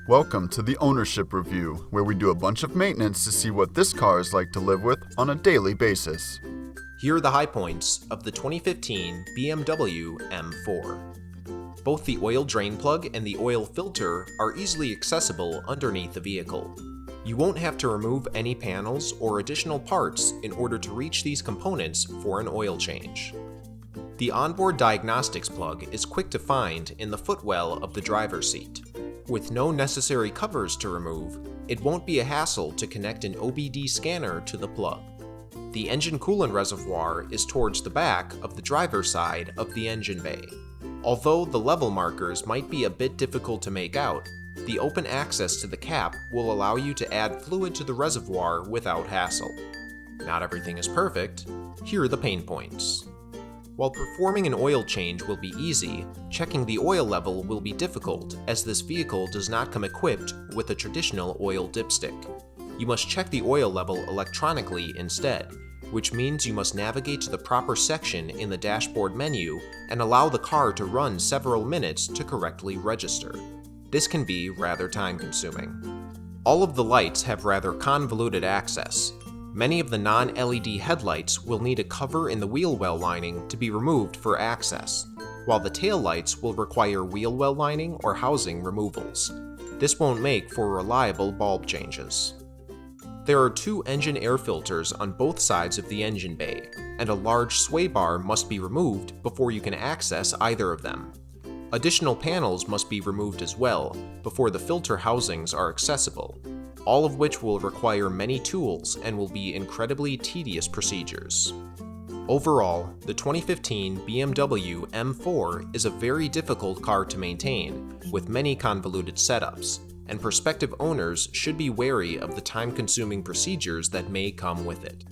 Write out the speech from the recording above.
Welcome to the Ownership Review, where we do a bunch of maintenance to see what this car is like to live with on a daily basis. Here are the high points of the 2015 BMW M4. Both the oil drain plug and the oil filter are easily accessible underneath the vehicle. You won't have to remove any panels or additional parts in order to reach these components for an oil change. The onboard diagnostics plug is quick to find in the footwell of the driver's seat. With no necessary covers to remove, it won't be a hassle to connect an OBD scanner to the plug. The engine coolant reservoir is towards the back of the driver's side of the engine bay. Although the level markers might be a bit difficult to make out, the open access to the cap will allow you to add fluid to the reservoir without hassle. Not everything is perfect. Here are the pain points. While performing an oil change will be easy, checking the oil level will be difficult as this vehicle does not come equipped with a traditional oil dipstick. You must check the oil level electronically instead, which means you must navigate to the proper section in the dashboard menu and allow the car to run several minutes to correctly register. This can be rather time-consuming. All of the lights have rather convoluted access. Many of the non-LED headlights will need a cover in the wheel well lining to be removed for access, while the tail lights will require wheel well lining or housing removals. This won't make for reliable bulb changes. There are two engine air filters on both sides of the engine bay, and a large sway bar must be removed before you can access either of them. Additional panels must be removed as well before the filter housings are accessible, all of which will require many tools and will be incredibly tedious procedures. Overall, the 2015 BMW M4 is a very difficult car to maintain, with many convoluted setups, and prospective owners should be wary of the time-consuming procedures that may come with it.